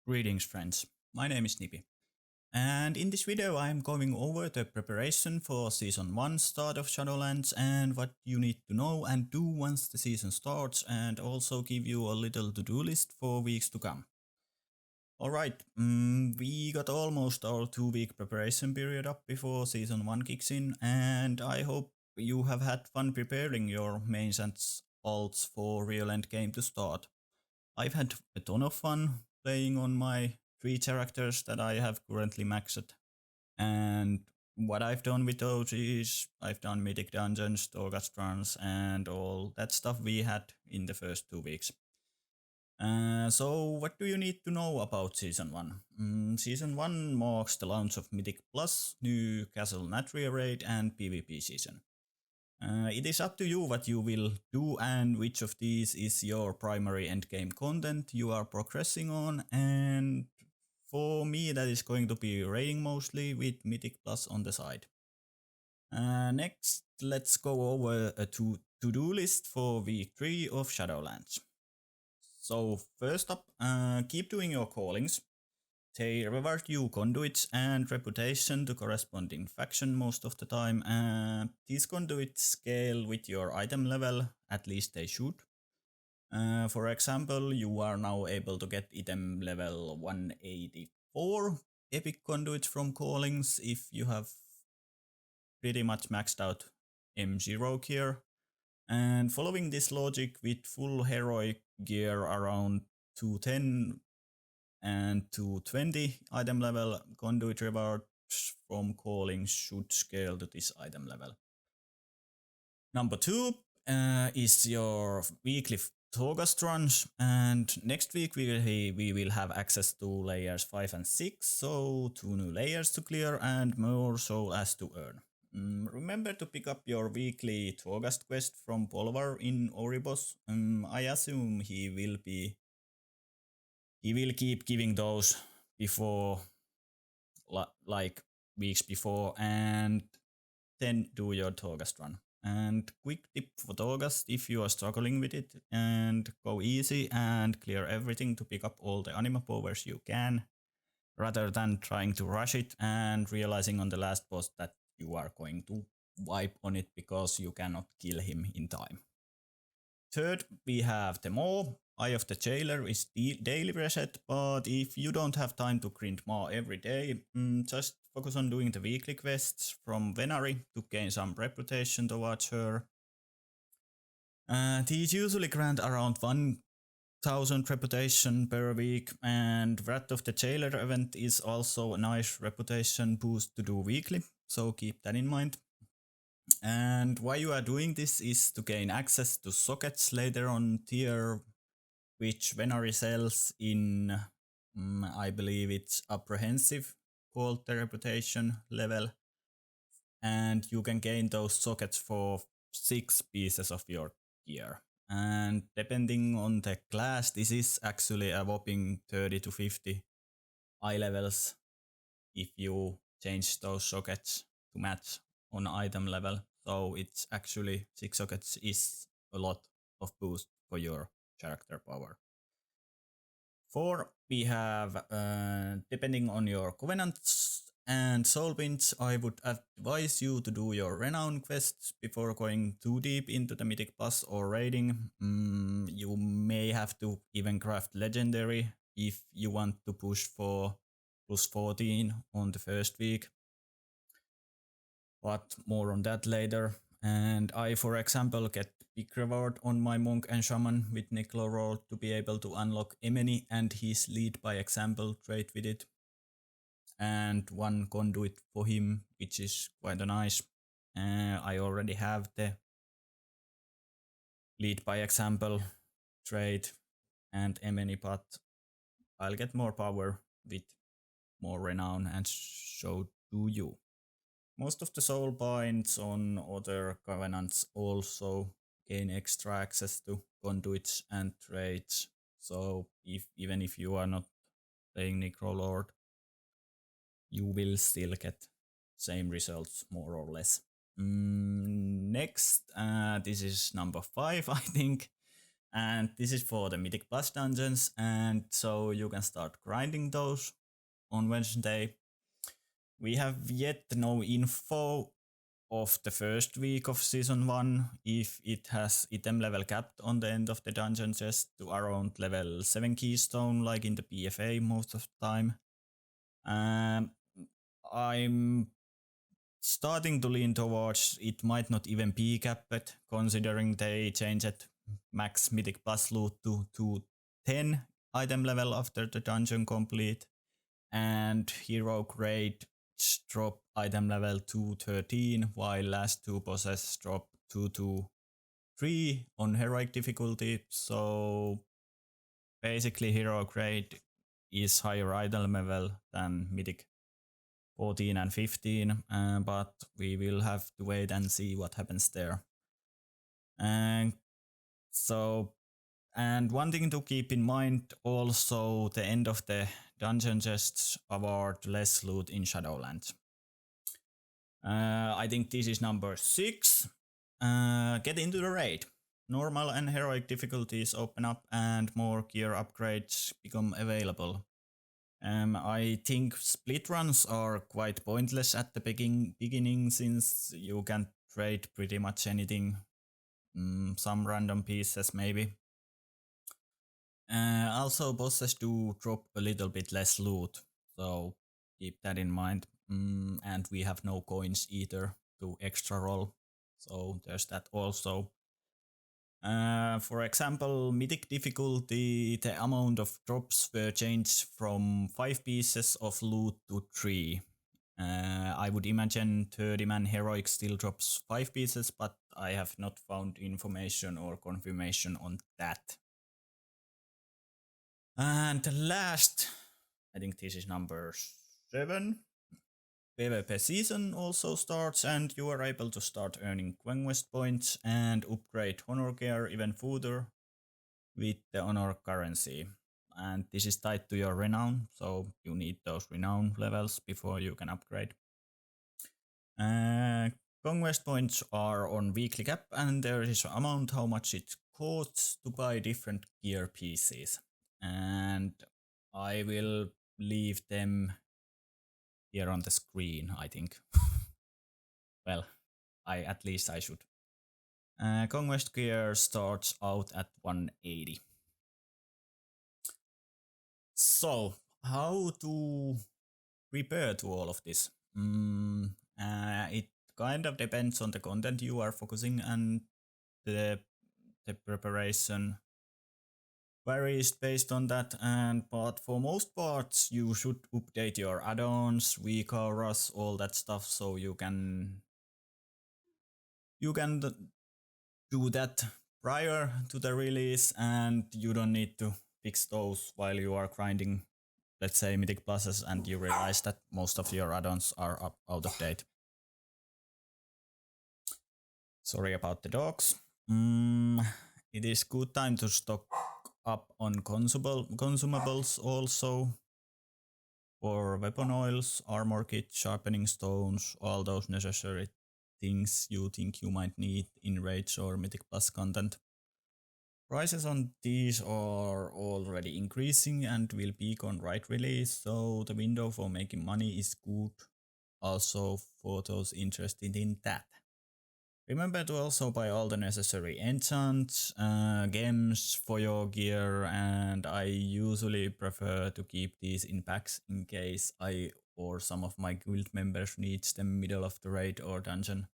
Greetings friends, my name is Nipi, and in this video I'm going over the preparation for Season 1 start of Shadowlands and what you need to know and do once the season starts, and also give you a little to-do list for weeks to come. Alright, we got almost our 2-week preparation period up before Season 1 kicks in, and I hope you have had fun preparing your mains and alts for real endgame to start. I've had a ton of fun playing on my 3 characters that I have currently maxed. And what I've done with those is I've done mythic dungeons, Torghast runs, and all that stuff we had in the first 2 weeks. So what do you need to know about Season 1? Season 1 marks the launch of Mythic Plus, new Castle Natria raid, and PvP season. It is up to you what you will do and which of these is your primary endgame content you are progressing on, and for me that is going to be raiding mostly with Mythic Plus on the side. Next, let's go over a to-do list for week 3 of Shadowlands. So first up, keep doing your callings. They reward you conduits and reputation to corresponding faction most of the time. These conduits scale with your item level, at least they should. For example, you are now able to get item level 184 epic conduits from callings if you have pretty much maxed out M0 gear. And following this logic with full heroic gear around 210 and 220 item level, conduit rewards from calling should scale to this item level. Number 2 is your weekly Torghast runs, and next week we will have access to layers 5 and 6, so 2 new layers to clear and more soul as to earn. Remember to pick up your weekly Torghast quest from Polvar in Oribos. I assume he will keep giving those before, like weeks before, and then do your Torghast run. And quick tip for Torghast if you are struggling with it, and go easy and clear everything to pick up all the anima powers you can, rather than trying to rush it and realizing on the last boss that you are going to wipe on it because you cannot kill him in time. Third, we have the Maw. Eye of the Jailer is daily reset, but if you don't have time to grind Maw every day, just focus on doing the weekly quests from Venari to gain some reputation towards her. These usually grant around 1000 reputation per week, and Wrath of the Jailer event is also a nice reputation boost to do weekly, so keep that in mind. And why you are doing this is to gain access to sockets later on tier, which Venari sells in, I believe it's apprehensive, called the reputation level. And you can gain those sockets for 6 pieces of your gear. And depending on the class, this is actually a whopping 30 to 50 eye levels if you change those sockets to match on item level. So it's actually 6 sockets is a lot of boost for your character power. 4, we have, depending on your covenants and soul binds, I would advise you to do your renown quests before going too deep into the mythic pass or raiding. You may have to even craft legendary if you want to push for plus 14 on the first week, but more on that later. And I, for example, get big reward on my monk and shaman with Niklo role to be able to unlock Emeny and his lead by example trait with it, and 1 conduit for him, which is quite a nice. I already have the lead by example trait and Emeny, but I'll get more power with more renown, and so do you. Most of the soul binds on other covenants also gain extra access to conduits and traits, so even if you are not playing Necrolord, you will still get same results more or less. Next, this is number 5, I think. And this is for the Mythic Plus dungeons, and so you can start grinding those on Wednesday. We have yet no info of the first week of season 1 if it has item level capped on the end of the dungeon chest to around level 7 keystone like in the PFA most of the time. I'm starting to lean towards it might not even be capped, considering they changed max Mythic Plus loot to 10 item level after the dungeon complete, and hero grade drop item level to 13, while last two bosses drop 2 to 3 on heroic difficulty. So basically hero grade is higher item level than Mythic 14 and 15, but we will have to wait and see what happens there. And so, and one thing to keep in mind also, the end of the dungeon chests award less loot in Shadowlands. I think this is number 6. Get into the raid. Normal and heroic difficulties open up and more gear upgrades become available. I think split runs are quite pointless at the beginning since you can trade pretty much anything. Some random pieces maybe. Also bosses do drop a little bit less loot, so keep that in mind. And we have no coins either to extra roll, so there's that also. For example, Mythic difficulty, the amount of drops were changed from 5 pieces of loot to 3. I would imagine 30-man heroic still drops 5 pieces, but I have not found information or confirmation on that. And the last, I think this is number 7. PvP season also starts, and you are able to start earning conquest points and upgrade honor gear even further with the honor currency. And this is tied to your renown, so you need those renown levels before you can upgrade. Conquest points are on weekly cap, and there is an amount how much it costs to buy different gear pieces. And I will leave them here on the screen, I think. Well, at least I should. Conquest gear starts out at 180. So, how to prepare to all of this? It kind of depends on the content you are focusing, and the preparation varies based on that. But for most parts, you should update your add-ons, weak auras, all that stuff, so you can do that prior to the release, and you don't need to fix those while you are grinding, let's say, Mythic Pluses, and you realize that most of your add-ons are out of date. Sorry about the dogs. It is good time to stock up on consumables also, for weapon oils, armor kit, sharpening stones, all those necessary things you think you might need in Rage or Mythic Plus content. Prices on these are already increasing and will peak on right release, so the window for making money is good also for those interested in that. Remember to also buy all the necessary enchants, gems for your gear, and I usually prefer to keep these in packs in case I or some of my guild members needs them middle of the raid or dungeon.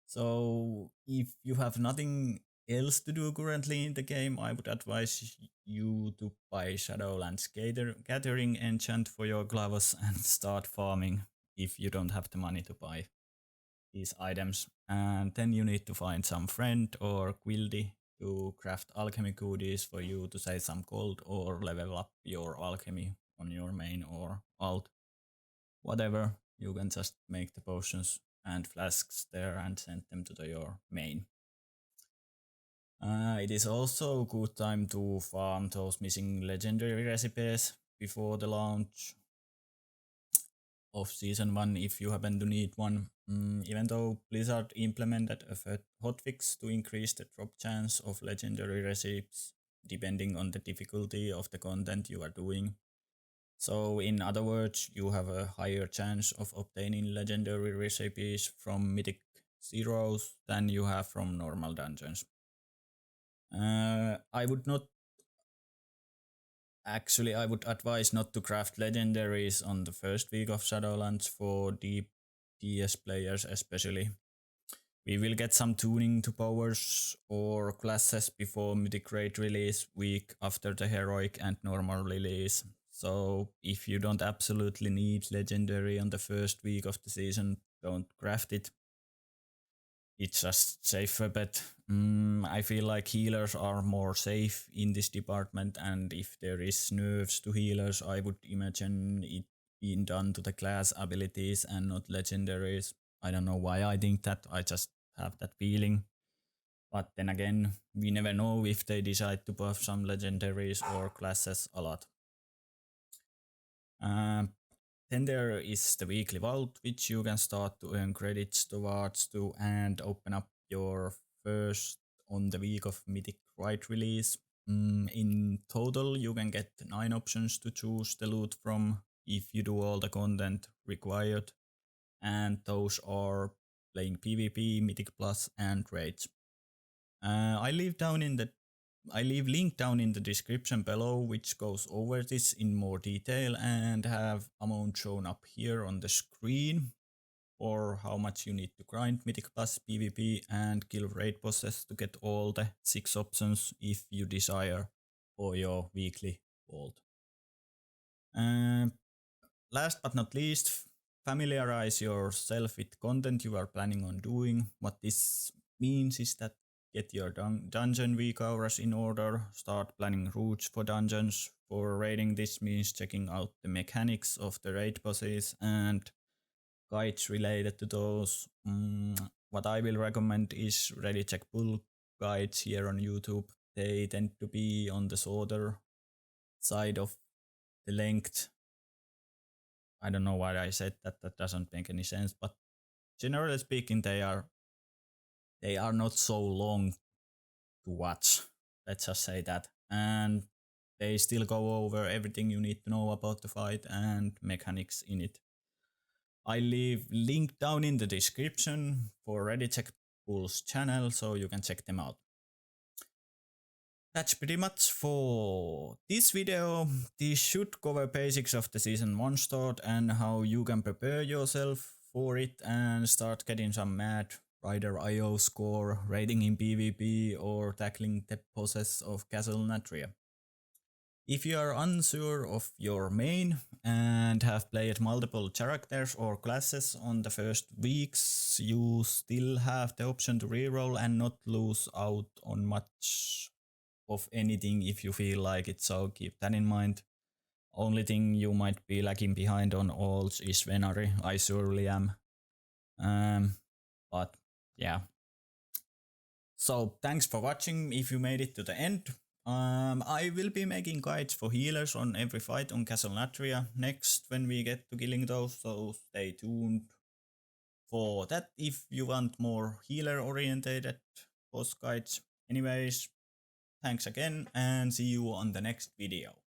So if you have nothing else to do currently in the game, I would advise you to buy Shadowlands Gathering enchant for your gloves and start farming if you don't have the money to buy these items. And then you need to find some friend or guildie to craft alchemy goodies for you to save some gold or level up your alchemy on your main or alt. Whatever, you can just make the potions and flasks there and send them to your main. It is also a good time to farm those missing legendary recipes before the launch. of Season 1 if you happen to need one. Even though Blizzard implemented a hotfix to increase the drop chance of legendary recipes depending on the difficulty of the content you are doing. So in other words, you have a higher chance of obtaining legendary recipes from mythic zeros than you have from normal dungeons. I would not Actually, I would advise not to craft legendaries on the first week of Shadowlands for deep DS players especially. We will get some tuning to powers or classes before Mythic Raid release week after the Heroic and Normal release. So if you don't absolutely need Legendary on the first week of the season, don't craft it. It's just safer bet. I feel like healers are more safe in this department, and if there is nerfs to healers, I would imagine it being done to the class abilities and not legendaries. I don't know why I think that, I just have that feeling. But then again, we never know if they decide to buff some legendaries or classes a lot. Then there is the weekly vault, which you can start to earn credits towards to and open up your first on the week of Mythic Raid release. In total, you can get 9 options to choose the loot from if you do all the content required, and those are playing PvP, Mythic Plus, and raids. I leave link down in the description below, which goes over this in more detail, and have amount shown up here on the screen for how much you need to grind Mythic Plus PvP and kill raid bosses to get all the 6 options if you desire for your weekly vault. Last but not least, familiarize yourself with content you are planning on doing. What this means is that get your dungeon week hours in order, start planning routes for dungeons. For raiding, this means checking out the mechanics of the raid bosses and guides related to those. What I will recommend is ready check pull guides here on YouTube. They tend to be on the shorter side of the length. I don't know why I said that. That doesn't make any sense. But generally speaking, they are not so long to watch. Let's just say that. And they still go over everything you need to know about the fight and mechanics in it. I leave link down in the description for Ready Check Pool's channel so you can check them out. That's pretty much for this video. This should cover basics of the Season 1 start and how you can prepare yourself for it and start getting some mad Rider IO score, raiding in PvP, or tackling the bosses of Castle Natria. If you are unsure of your main and have played multiple characters or classes on the first weeks, you still have the option to reroll and not lose out on much of anything if you feel like it, so keep that in mind. Only thing you might be lagging behind on alts is Venari. I surely am. But yeah. So thanks for watching if you made it to the end. I will be making guides for healers on every fight on Castle Natria next when we get to killing those, so stay tuned for that if you want more healer oriented boss guides. Anyways, thanks again and see you on the next video.